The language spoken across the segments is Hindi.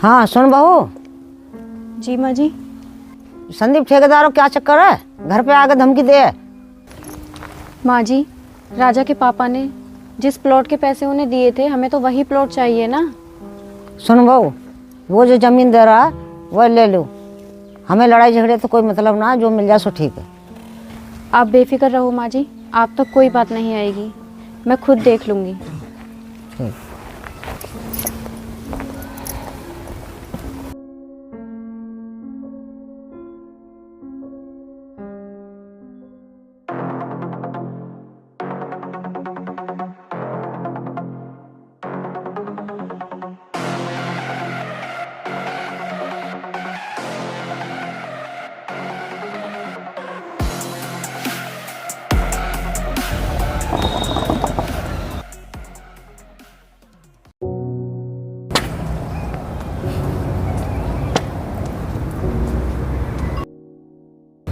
हाँ सुन बहू। जी माँ जी। संदीप ठेकेदारों क्या चक्कर है, घर पे आके धमकी दे। माँ जी, राजा के पापा ने जिस प्लॉट के पैसे उन्हें दिए थे, हमें तो वही प्लॉट चाहिए ना। सुन बहू, वो जो जमीन दे रहा है वह ले लो, हमें लड़ाई झगड़े तो कोई मतलब ना, जो मिल जाए सो ठीक है। आप बेफिक्र रहो माँ जी, आप तक कोई बात नहीं आएगी, मैं खुद देख लूँगी। ठीक।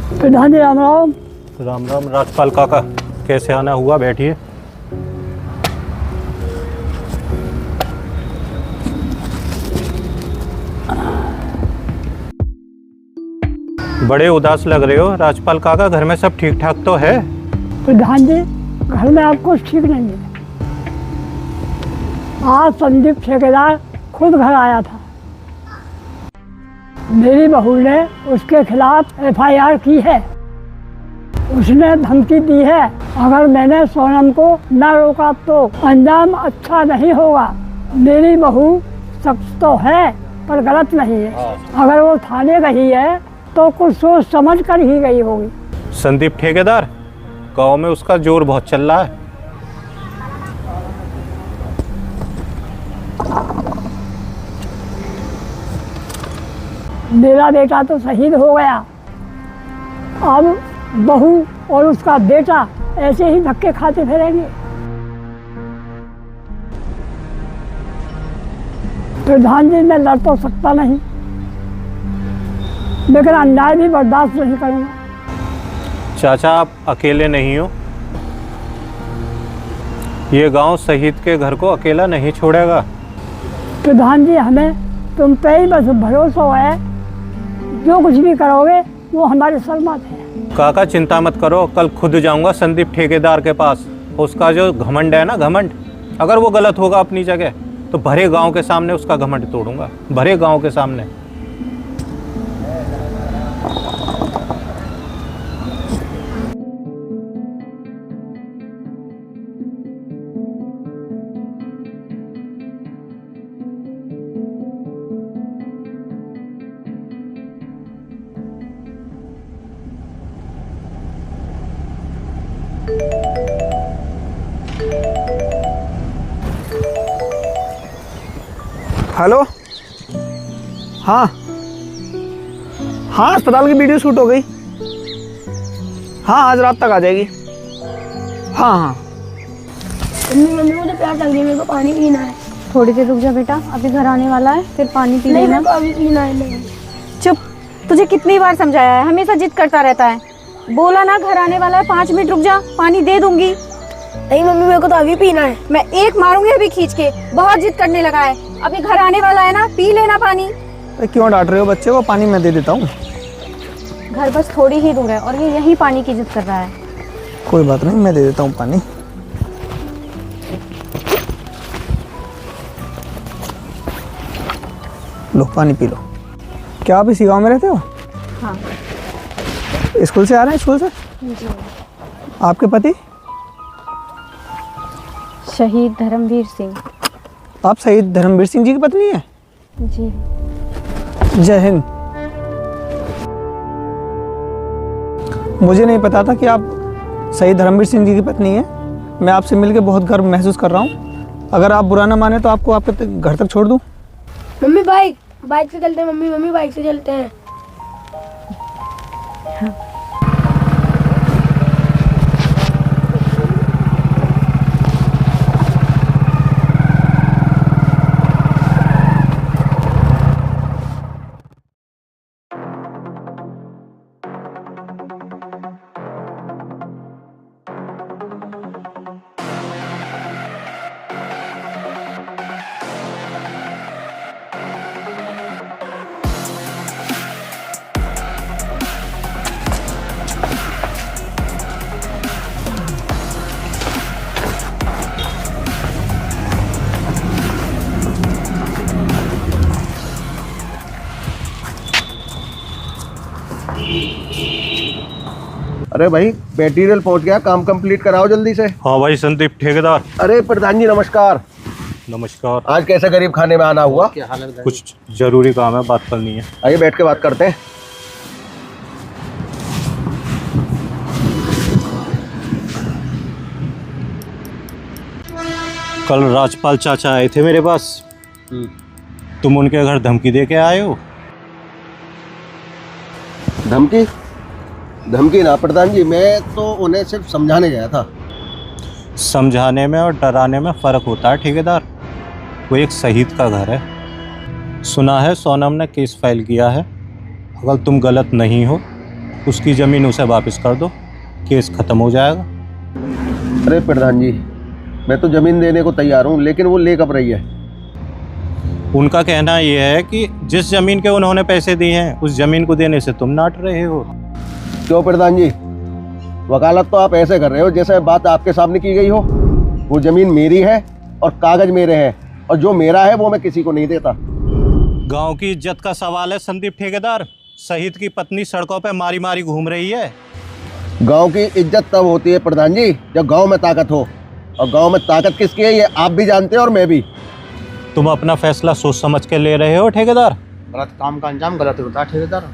प्रधान जी राम राम। राम राम राजपाल काका, कैसे आना हुआ? बैठिए। बड़े उदास लग रहे हो राजपाल काका, घर में सब ठीक ठाक तो है? प्रधान जी, घर में आप कुछ ठीक नहीं है। आज संदीप ठेकेदार खुद घर आया था। मेरी बहू ने उसके खिलाफ एफआईआर की है। उसने धमकी दी है, अगर मैंने सोनम को न रोका तो अंजाम अच्छा नहीं होगा। मेरी बहू सख्त तो है पर गलत नहीं है। अगर वो थाने गई है तो कुछ सोच समझ कर ही गई होगी। संदीप ठेकेदार, गांव में उसका जोर बहुत चल रहा है। मेरा बेटा तो शहीद हो गया, अब बहू और उसका बेटा ऐसे ही धक्के खाते फिरेंगे। प्रधान जी, मैं लड़ तो सकता नहीं, लेकिन अन्याय भी बर्दाश्त नहीं करूंगा। चाचा, आप अकेले नहीं हो, ये गांव शहीद के घर को अकेला नहीं छोड़ेगा। प्रधान जी, हमें तुम पे ही बस भरोसा है, जो कुछ भी करोगे वो हमारे सलमत है। काका चिंता मत करो, कल खुद जाऊंगा संदीप ठेकेदार के पास। उसका जो घमंड है ना, घमंड, अगर वो गलत होगा अपनी जगह तो भरे गांव के सामने उसका घमंड तोड़ूंगा, भरे गांव के सामने। हेलो। हाँ हाँ, अस्पताल की वीडियो शूट हो गई। हाँ, आज रात तक आ जाएगी। हाँ हाँ। मम्मी मुझे प्यास लग रही है, मेरे को पानी पीना है। थोड़ी देर रुक जा बेटा, अभी घर आने वाला है, फिर पानी पी नहीं, लेना। मेरे को अभी पीना है। नहीं। चुप, तुझे कितनी बार समझाया है, हमेशा जिद करता रहता है। बोला ना घर आने वाला है, 5 मिनट रुक जा, पानी दे दूंगी। नहीं मम्मी, मेरे को तो अभी पीना है। मैं एक मारूंगी अभी खींच के, बहुत जिद करने लगा है। अभी घर आने वाला है ना, पी लेना पानी। क्यों डांट रहे हो बच्चे को? पानी मैं दे देता हूँ। घर बस थोड़ी ही दूर है और ये यही पानी की जिद कर रहा है। कोई बात नहीं, मैं दे देता हूँ पानी। लो पानी पी लो। क्या आप इसी गांव में रहते हो? हाँ स्कूल से आ रहे हैं? स्कूल से? जी। आपके पति? शहीद धर्मवीर सिंह। आप शहीद धर्मवीर सिंह जी की पत्नी है? जी। जय हिंद। मुझे नहीं पता था कि आप शहीद धर्मवीर सिंह जी की पत्नी है। मैं आपसे मिलकर बहुत गर्व महसूस कर रहा हूँ। अगर आप बुरा ना माने तो आपको आपके घर तक छोड़ दूँ। मम्मी बाइक से चलते हैं। मम्मी बाइक से चलते हैं। हाँ। अरे भाई मटेरियल पहुंच गया, काम कंप्लीट कराओ जल्दी से। हाँ भाई संदीप ठेकेदार। अरे प्रधान जी नमस्कार। नमस्कार। आज कैसे गरीब खाने में आना हुआ? कुछ जरूरी काम है, बात करनी है। आइए बैठ के बात करते हैं। कल राजपाल चाचा आए थे मेरे पास, तुम उनके घर धमकी दे के आए हो। धमकी? धमकी ना प्रधान जी, मैं तो उन्हें सिर्फ समझाने गया था। समझाने में और डराने में फ़र्क होता है ठेकेदार। वो एक शहीद का घर है। सुना है सोनम ने केस फाइल किया है। अगर तुम गलत नहीं हो, उसकी ज़मीन उसे वापस कर दो, केस ख़त्म हो जाएगा। अरे प्रधान जी, मैं तो ज़मीन देने को तैयार हूँ, लेकिन वो ले कब रही है? उनका कहना यह है कि जिस ज़मीन के उन्होंने पैसे दिए हैं, उस ज़मीन को देने से तुम नाट रहे हो। क्यों प्रधान जी? वकालत तो आप ऐसे कर रहे हो जैसे बात आपके सामने की गई हो। वो ज़मीन मेरी है और कागज़ मेरे हैं, और जो मेरा है वो मैं किसी को नहीं देता। गांव की इज्जत का सवाल है संदीप ठेकेदार। शहीद की पत्नी सड़कों पे मारी मारी घूम रही है। गांव की इज्जत तब होती है प्रधान जी जब गांव में ताकत हो, और गांव में ताकत किसकी है ये आप भी जानते हैं और मैं भी। तुम अपना फैसला सोच समझ के ले रहे हो ठेकेदार। गलत काम का अंजाम गलत होता है ठेकेदार।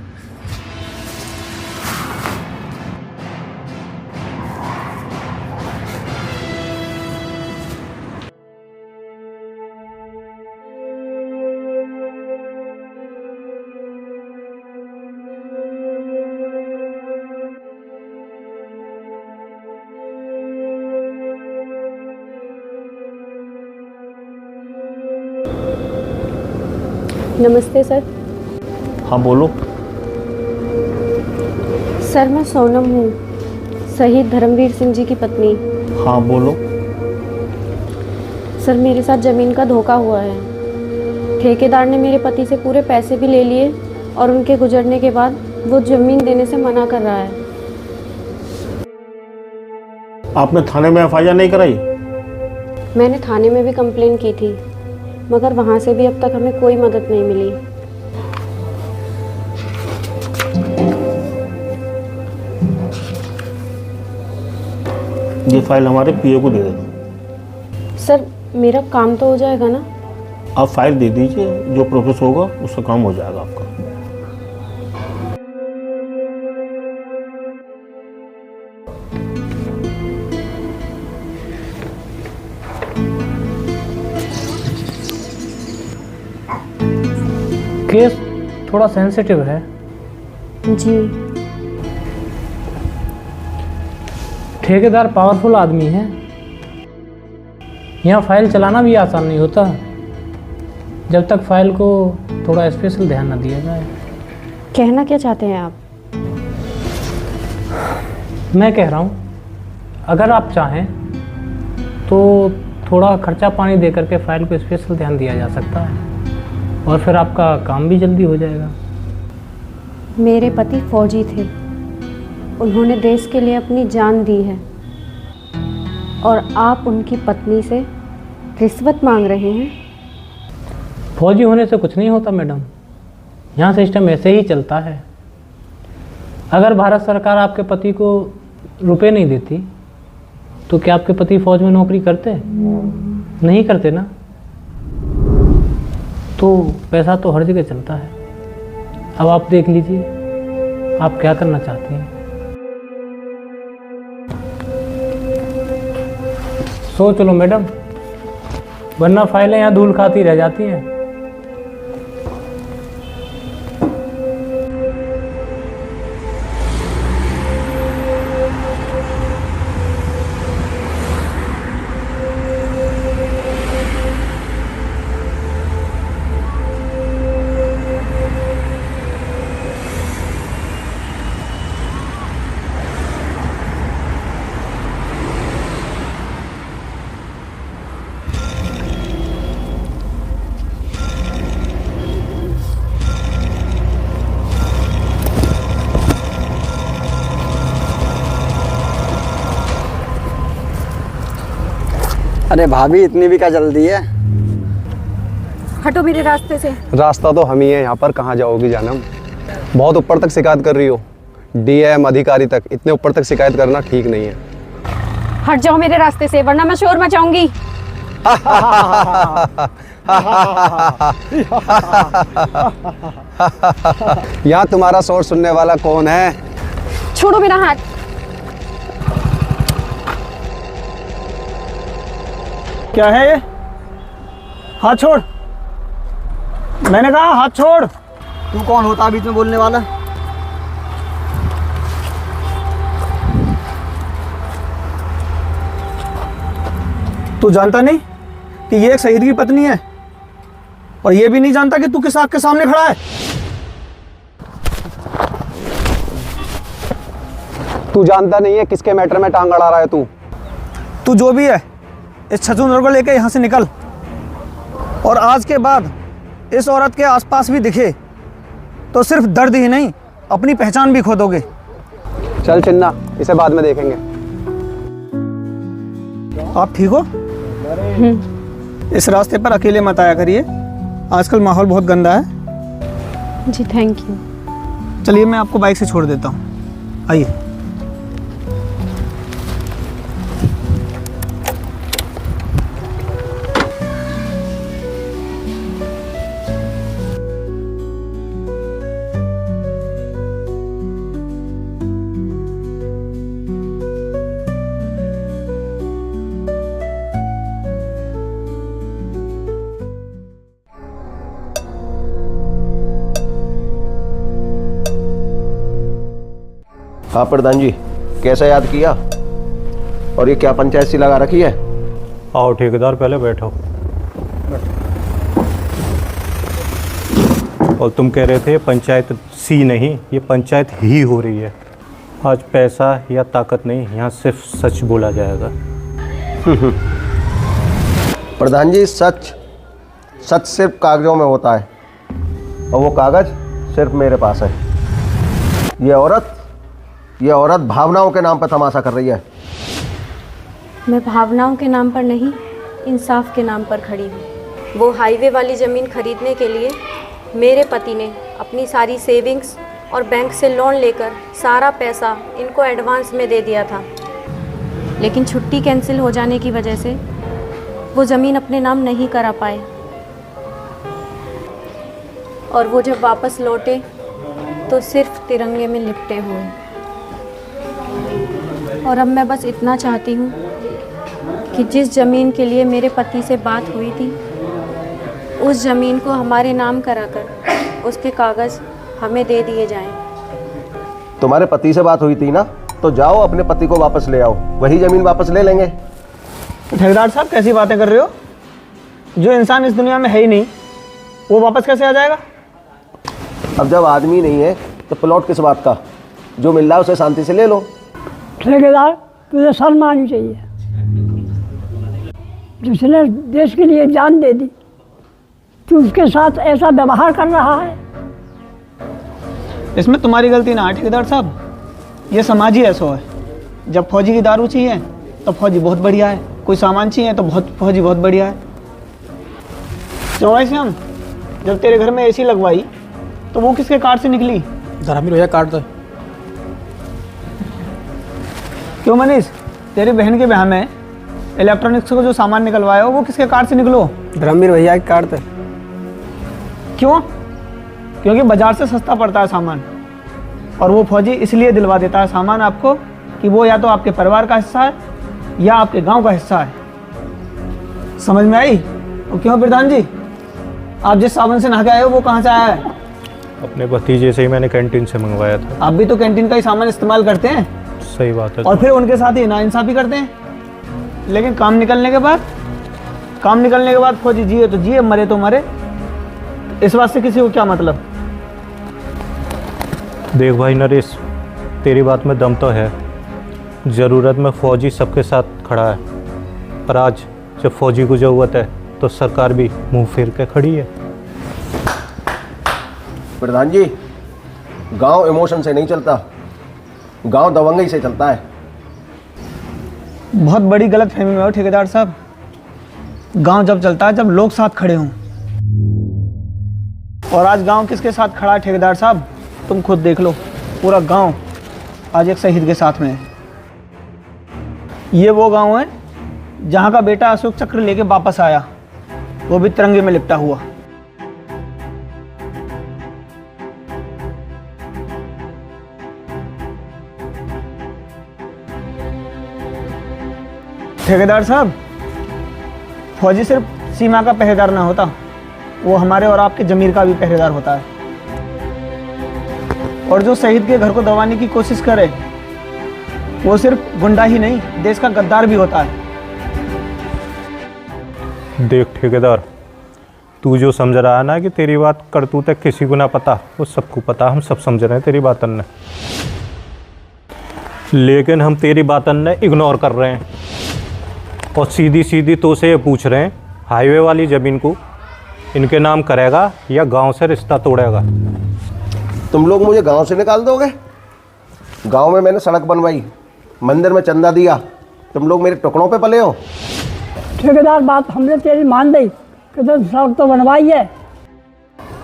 नमस्ते सर। हाँ बोलो। सर मैं सोनम हूँ, शहीद धर्मवीर सिंह जी की पत्नी। हाँ बोलो। सर मेरे साथ ज़मीन का धोखा हुआ है। ठेकेदार ने मेरे पति से पूरे पैसे भी ले लिए और उनके गुजरने के बाद वो ज़मीन देने से मना कर रहा है। आपने थाने में एफआईआर नहीं कराई? मैंने थाने में भी कंप्लेन की थी, मगर वहाँ से भी अब तक हमें कोई मदद नहीं मिली। ये फाइल हमारे पीए को दे दो। सर मेरा काम तो हो जाएगा ना? आप फाइल दे दीजिए, जो प्रोसेस होगा उसका काम हो जाएगा आपका। केस थोड़ा सेंसिटिव है। जी। ठेकेदार पावरफुल आदमी है। यहाँ फाइल चलाना भी आसान नहीं होता जब तक फाइल को थोड़ा स्पेशल ध्यान न दिया जाए। कहना क्या चाहते हैं आप? मैं कह रहा हूँ, अगर आप चाहें तो थोड़ा खर्चा पानी दे करके फाइल को स्पेशल ध्यान दिया जा सकता है और फिर आपका काम भी जल्दी हो जाएगा। मेरे पति फौजी थे, उन्होंने देश के लिए अपनी जान दी है, और आप उनकी पत्नी से रिश्वत मांग रहे हैं? फौजी होने से कुछ नहीं होता मैडम, यहाँ सिस्टम ऐसे ही चलता है। अगर भारत सरकार आपके पति को रुपए नहीं देती तो क्या आपके पति फौज में नौकरी करते? नहीं करते ना। तो पैसा तो हर जगह चलता है। अब आप देख लीजिए आप क्या करना चाहती हैं। सोच लो मैडम, वरना फाइलें यहाँ धूल खाती रह जाती हैं। अरे भाभी इतनी भी क्या जल्दी है? हटो मेरे रास्ते से। रास्ता तो हम ही है यहाँ पर, कहाँ जाओगी जानम? बहुत ऊपर तक शिकायत कर रही हो। डीएम अधिकारी तक, इतने ऊपर तक शिकायत करना ठीक नहीं है। हट जाओ मेरे रास्ते से, वरना मैं शोर मचाऊंगी। यहाँ तुम्हारा शोर सुनने वाला कौन है? छोड़ो मेरा हाथ। क्या है ये? हाथ छोड़, मैंने कहा हाथ छोड़। तू कौन होता बीच में बोलने वाला? तू जानता नहीं कि ये एक शहीद की पत्नी है? और ये भी नहीं जानता कि तू किस आग के सामने खड़ा है? तू जानता नहीं है किसके मैटर में टांग अड़ा रहा है तू? तू जो भी है, इस छछूंदर को लेके यहाँ से निकल। और आज के बाद इस औरत के आसपास भी दिखे तो सिर्फ दर्द ही नहीं, अपनी पहचान भी खो दोगे। चल चिन्ना, इसे बाद में देखेंगे। आप ठीक हो? इस रास्ते पर अकेले मत आया करिए, आजकल माहौल बहुत गंदा है। जी थैंक यू। चलिए मैं आपको बाइक से छोड़ देता हूँ, आइए। हाँ प्रधान जी, कैसे याद किया? और ये क्या पंचायत सी लगा रखी है? आओ ठेकेदार, पहले बैठो। और तुम कह रहे थे पंचायत सी नहीं, ये पंचायत ही हो रही है। आज पैसा या ताकत नहीं, यहाँ सिर्फ सच बोला जाएगा। प्रधान जी, सच सिर्फ कागजों में होता है, और वो कागज सिर्फ मेरे पास है। ये औरत भावनाओं के नाम पर तमाशा कर रही है। मैं भावनाओं के नाम पर नहीं, इंसाफ के नाम पर खड़ी हूँ। वो हाईवे वाली ज़मीन खरीदने के लिए मेरे पति ने अपनी सारी सेविंग्स और बैंक से लोन लेकर सारा पैसा इनको एडवांस में दे दिया था, लेकिन छुट्टी कैंसिल हो जाने की वजह से वो ज़मीन अपने नाम नहीं करा पाए। और वो जब वापस लौटे तो सिर्फ तिरंगे में लिपटे हुए। और अब मैं बस इतना चाहती हूँ कि जिस ज़मीन के लिए मेरे पति से बात हुई थी, उस ज़मीन को हमारे नाम कराकर उसके कागज़ हमें दे दिए जाएं। तुम्हारे पति से बात हुई थी ना, तो जाओ अपने पति को वापस ले आओ, वही ज़मीन वापस ले लेंगे। ठेकेदार साहब, कैसी बातें कर रहे हो? जो इंसान इस दुनिया में है ही नहीं, वो वापस कैसे आ जाएगा? अब जब आदमी नहीं है तो प्लॉट किस बात का? जो मिल रहा है उसे शांति से ले लो। ठेकेदार, तुझे शर्म आनी चाहिए। जिसने देश के लिए जान दे दी, तू उसके साथ ऐसा व्यवहार कर रहा है। इसमें तुम्हारी गलती ना है ठेकेदार साहब, ये समाज ही ऐसा है। जब फौजी की दारू चाहिए तो फौजी बहुत बढ़िया है, कोई सामान चाहिए तो फौजी बहुत बढ़िया है। चौवाई श्याम, जब तेरे घर में एसी लगवाई तो वो किसके कार्ड से निकली? धर्मवीर भैया कार्ड दो। क्यों मनीष, तेरी बहन के ब्याह में इलेक्ट्रॉनिक्स को जो सामान निकलवाया हो वो किसके कार्ड से निकलो? धर्मवीर भैया के कार्ड थे। क्यों? क्योंकि बाजार से सस्ता पड़ता है सामान, और वो फौजी इसलिए दिलवा देता है सामान आपको कि वो या तो आपके परिवार का हिस्सा है या आपके गांव का हिस्सा है। समझ में आई? और क्यों प्रधान जी, आप जिस साबुन से नहा के आए हो वो कहाँ से आया है? अपने भतीजे से ही मैंने कैंटीन से मंगवाया था। आप भी तो कैंटीन का ही सामान इस्तेमाल करते हैं। सही बात है। और फिर उनके साथ ही नाइंसाफी करते हैं। लेकिन काम निकलने के बाद फौजी जिए तो जिए, मरे तो मरे। इस बात से किसी को क्या मतलब? देख भाई नरेश, तेरी बात में दम तो है, ज़रूरत में फौजी सबके साथ खड़ा है, पर आज जब फौजी को ज़रूरत है तो सरकार भी मुंह फेर के खड़ी है। प्रधान जी, गांव इमोशन से नहीं चलता, गांव दबंगई से चलता है। बहुत बड़ी गलत फहमी में हो ठेकेदार साहब। गांव जब चलता है जब लोग साथ खड़े हों, और आज गांव किसके साथ खड़ा है ठेकेदार साहब? तुम खुद देख लो, पूरा गांव आज एक शहीद के साथ में है। ये वो गांव है जहां का बेटा अशोक चक्र लेके वापस आया, वो भी तिरंगे में लिपटा हुआ। ठेकेदार साहब, फौजी सिर्फ सीमा का पहरेदार ना होता, वो हमारे और आपके जमीर का भी पहरेदार होता है। और जो शहीद के घर को दबाने की कोशिश करे वो सिर्फ गुंडा ही नहीं, देश का गद्दार भी होता है। देख ठेकेदार, तू जो समझ रहा है ना कि तेरी बात करतूत है किसी को ना पता, वो सबको पता, हम सब समझ रहे हैं तेरी बातन ने, लेकिन हम तेरी बातन ने इग्नोर कर रहे हैं और सीधी सीधी तो से ये पूछ रहे हैं हाईवे वाली ज़मीन को इनके नाम करेगा या गांव से रिश्ता तोड़ेगा। तुम लोग मुझे गांव से निकाल दोगे? गांव में मैंने सड़क बनवाई, मंदिर में चंदा दिया, तुम लोग मेरे टुकड़ों पे पले हो। ठेकेदार बात हमने तेरी मान ली कि तो सड़क तो बनवाई है।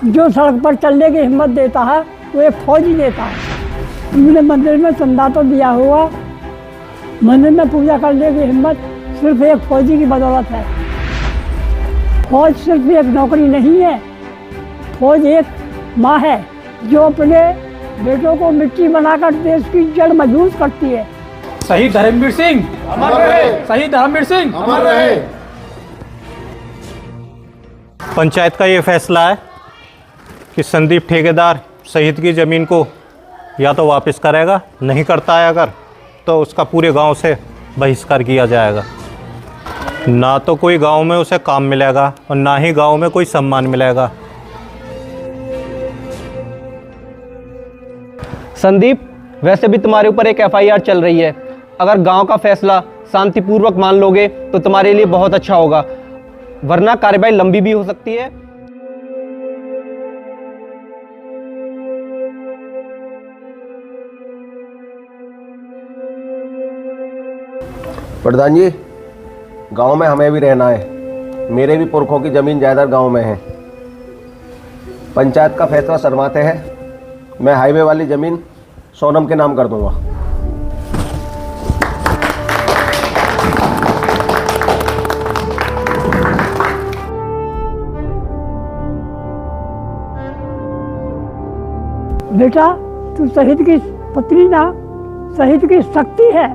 जो सड़क पर चलने की हिम्मत देता है वो एक फौजी देता है। तुमने मंदिर में चंदा तो दिया हुआ, मंदिर में पूजा करने की हिम्मत सिर्फ एक फौजी की बदौलत है। फौज सिर्फ एक नौकरी नहीं है, फौज एक माँ है जो अपने बेटों को मिट्टी बनाकर देश की जड़ मजबूत करती है। शहीद धर्मवीर सिंह अमर रहे, शहीद धर्मवीर सिंह अमर रहे। पंचायत का ये फैसला है कि संदीप ठेकेदार शहीद की ज़मीन को या तो वापस करेगा, नहीं करता है अगर तो उसका पूरे गांव से बहिष्कार किया जाएगा। ना तो कोई गांव में उसे काम मिलेगा और ना ही गांव में कोई सम्मान मिलेगा। संदीप, वैसे भी तुम्हारे ऊपर एक FIR चल रही है। अगर गांव का फैसला शांतिपूर्वक मान लोगे तो तुम्हारे लिए बहुत अच्छा होगा, वरना कार्यवाही लंबी भी हो सकती है। प्रधान जी, गांव में हमें भी रहना है, मेरे भी पुरखों की जमीन जायदाद गांव में है। पंचायत का फैसला शर्माते हैं, मैं हाईवे वाली जमीन सोनम के नाम कर दूंगा। बेटा, तू शहीद की पत्नी ना, शहीद की शक्ति है।